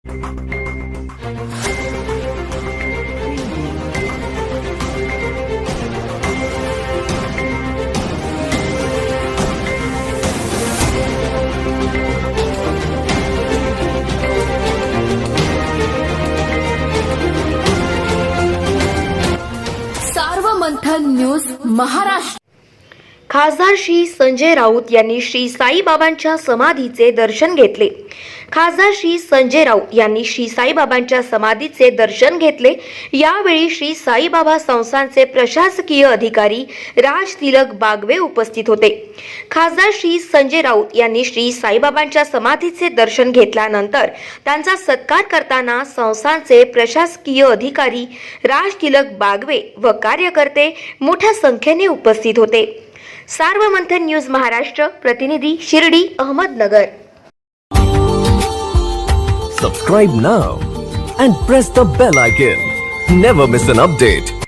Sarvamanthan news Maharashtra. खासदार श्री संजय राऊत यांनी श्री साईबाबांच्या समाधीचे दर्शन घेतले। खासदार श्री संजय राऊत यांनी श्री साईबाबांच्या समाधीचे दर्शन घेतले। यावेळी श्री साईबाबा संस्थानचे प्रशासकीय अधिकारी राज तिलक बागवे उपस्थित होते। खासदार श्री संजय राऊत यांनी श्री साईबाबांच्या समाधीचे दर्शन घेतल्यानंतर त्यांचा सत्कार करताना संस्थानचे प्रशासकीय अधिकारी राज तिलक बागवे व कार्यकर्ते मोठ्या संख्येने उपस्थित होते। सार्वमंथन न्यूज महाराष्ट्र प्रतिनिधी Shirdi Ahmednagar. Subscribe now and press the bell icon. Never miss an update.